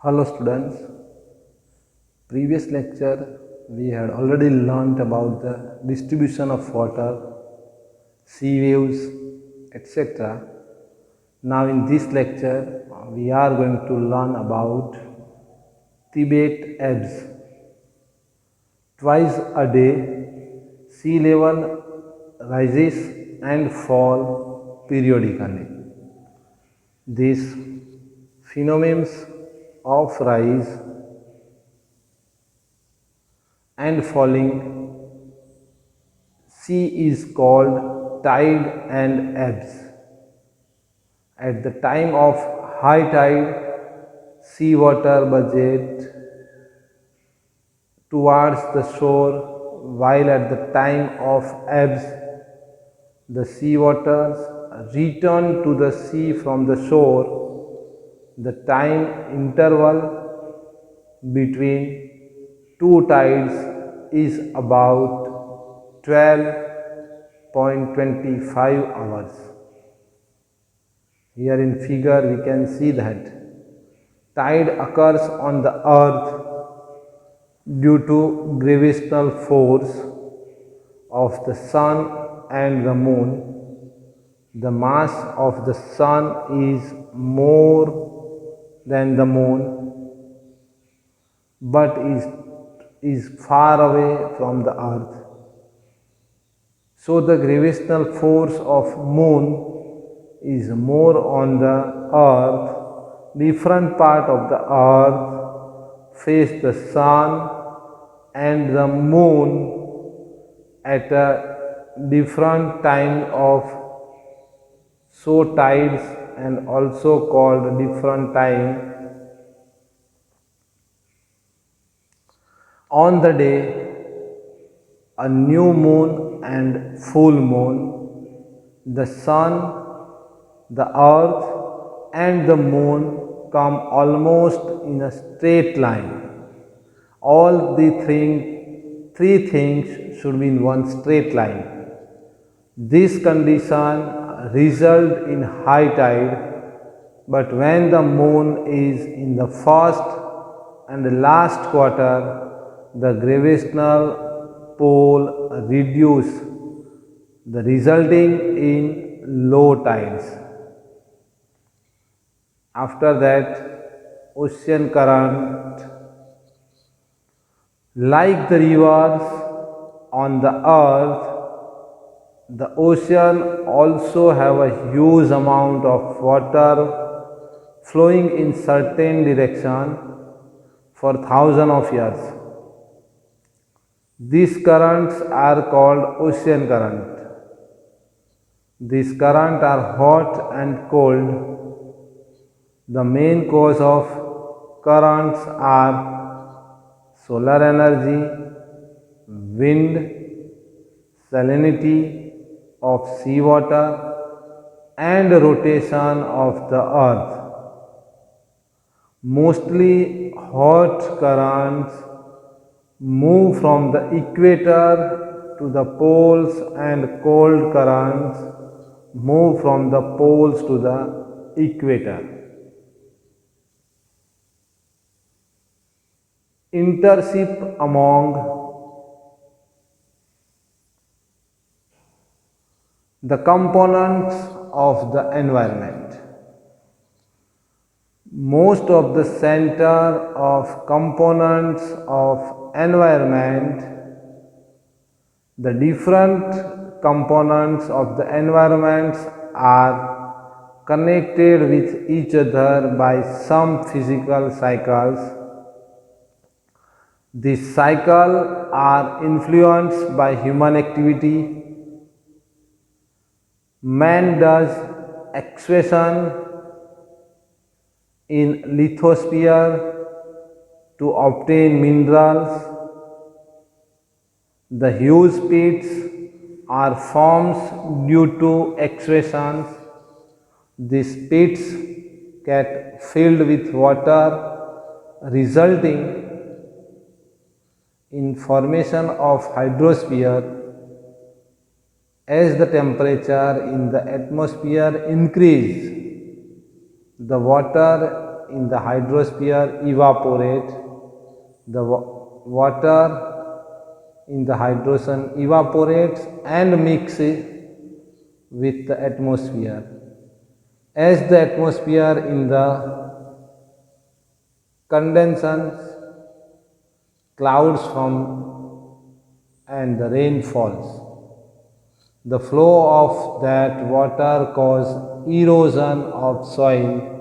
Hello students, previous lecture we had already learnt about the distribution of water, sea waves, etc. Now in this lecture we are going to learn about Tibet ebbs. Twice a day sea level rises and fall periodically. These phenomena of rise and falling sea is called tide and ebbs. At the time of high tide, sea water budget towards the shore, while at the time of ebbs, the sea waters return to the sea from the shore. The time interval between two tides is about 12.25 hours. Here in figure we can see that tide occurs on the earth due to gravitational force of the sun and the moon. The mass of the sun is more than the moon, but is far away from the earth. So the gravitational force of moon is more on the earth. Different part of the earth face the sun and the moon at a different time of so tides and also called different time. On the day a new moon and full moon, the sun, the earth and the moon come almost in a straight line. All the three things should be in one straight line. This condition result in high tide, but when the moon is in the first and the last quarter, the gravitational pull reduce, the resulting in low tides. After that, ocean current, like the rivers on the earth, the ocean also have a huge amount of water flowing in certain direction for thousands of years. These currents are called ocean current. These currents are hot and cold. The main cause of currents are solar energy, wind, salinity of seawater and rotation of the earth. Mostly hot currents move from the equator to the poles and cold currents move from the poles to the equator. Internship among the components of the environment. Most of the center of components of environment, the different components of the environments are connected with each other by some physical cycles. These cycles are influenced by human activity. Man does excavation in lithosphere to obtain minerals. The huge pits are formed due to excavations. These pits get filled with water, resulting in formation of hydrosphere. As the temperature in the atmosphere increase, the water in the hydrosphere evaporate. The water in the hydrogen evaporates and mixes with the atmosphere. As the atmosphere in the condensations, clouds form and the rain falls. The flow of that water causes erosion of soil.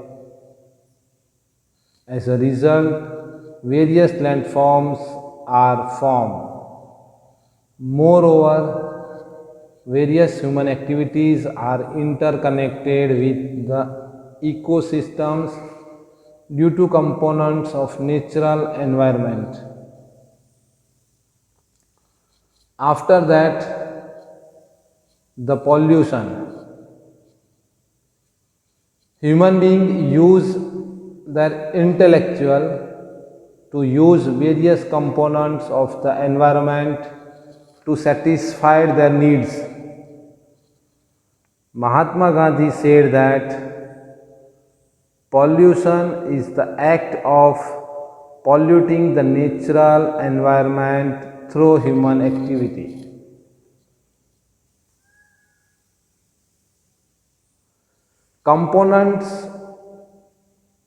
As a result, various landforms are formed. Moreover, various human activities are interconnected with the ecosystems due to components of natural environment. After that, the pollution. Human beings use their intellectual to use various components of the environment to satisfy their needs. Mahatma Gandhi said that pollution is the act of polluting the natural environment through human activity. Components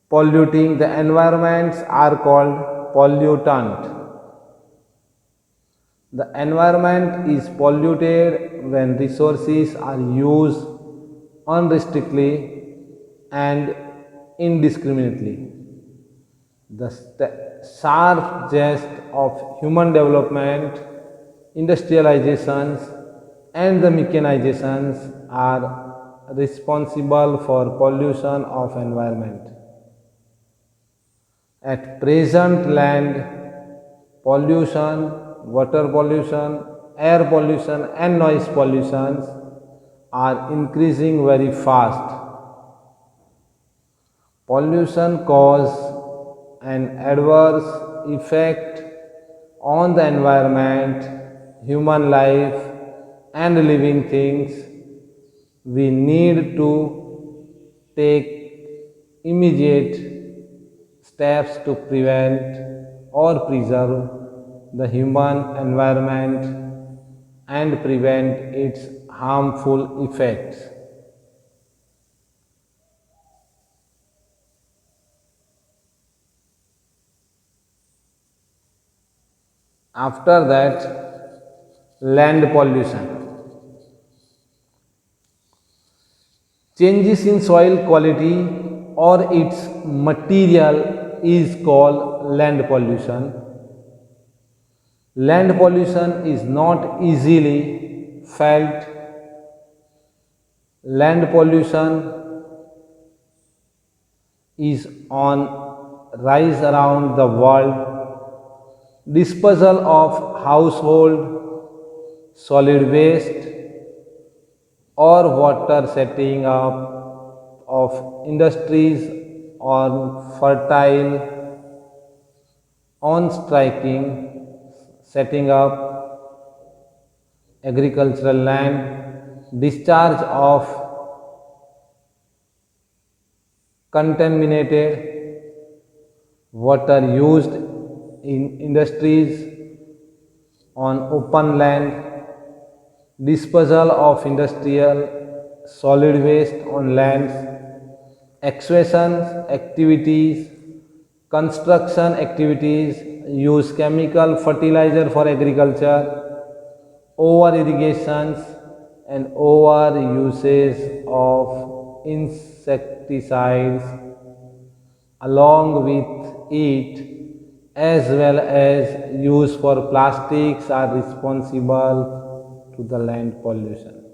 polluting the environments are called pollutant. The environment is polluted when resources are used unrestrictedly and indiscriminately. The sharp jest of human development, industrializations, and the mechanizations are responsible for pollution of environment. At present, land pollution, water pollution, air pollution and noise pollutions are increasing very fast. Pollution causes an adverse effect on the environment, human life and living things. We need to take immediate steps to prevent or preserve the human environment and prevent its harmful effects. After that, land pollution. Changes in soil quality or its material is called land pollution. Land pollution is not easily felt. Land pollution is on rise around the world. Disposal of household solid waste or water setting up of industries on fertile, on striking, setting up agricultural land, discharge of contaminated water used in industries on open land, disposal of industrial solid waste on lands, excavations activities, construction activities, use chemical fertilizer for agriculture, over irrigations and over uses of insecticides along with it as well as use for plastics are responsible to the land pollution.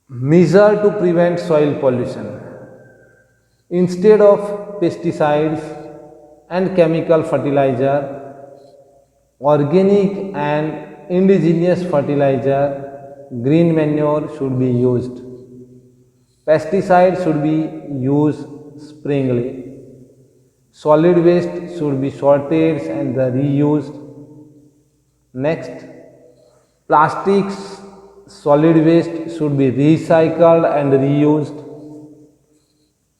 Measure to prevent soil pollution. Instead of pesticides and chemical fertilizer, organic and indigenous fertilizer, green manure should be used. Pesticides should be used sparingly. Solid waste should be sorted and reused. Next, plastics solid waste should be recycled and reused.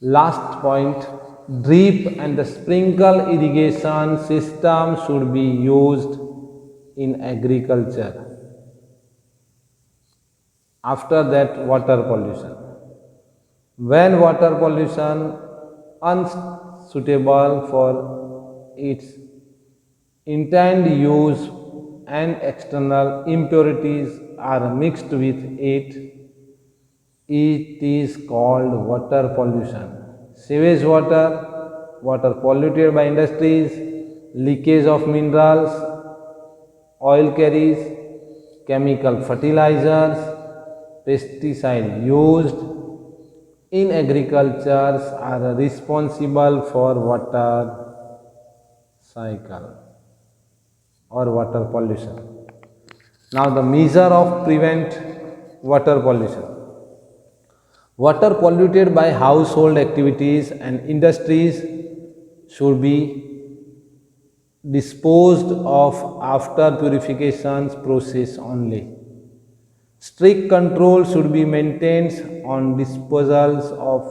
Last point, drip and the sprinkle irrigation system should be used in agriculture. After that, water pollution. When water pollution unsuitable for its intended use and external impurities are mixed with it is called water pollution. Sewage water, water polluted by industries, leakage of minerals, oil carries, chemical fertilizers, pesticide used in agriculture are responsible for water cycle or water pollution. Now the measure of prevent water pollution. Water polluted by household activities and industries should be disposed of after purification process only. Strict control should be maintained on disposals of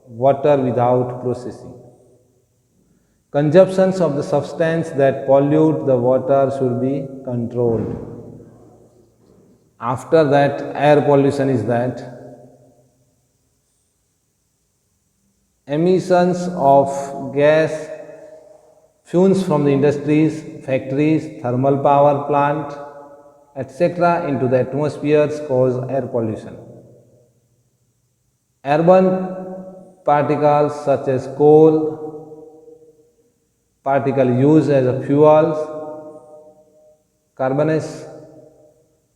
water without processing. Consumptions of the substance that pollute the water should be controlled. After that, air pollution is that emissions of gas, fumes from the industries, factories, thermal power plant, etc. into the atmosphere cause air pollution. Airborne particles such as coal, particle used as a fuels, carbonous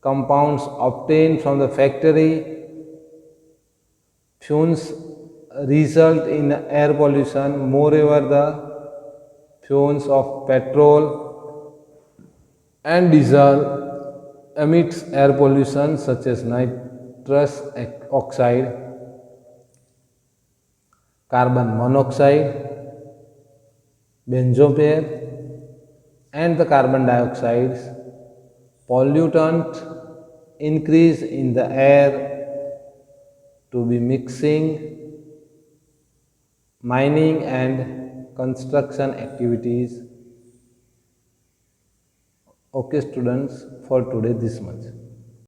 compounds obtained from the factory, fumes result in air pollution. Moreover, the fumes of petrol and diesel emits air pollution such as nitrous oxide, carbon monoxide, benzoate, and the carbon dioxide. Pollutant increase in the air to be mixing, mining and construction activities. Okay students, for today this much.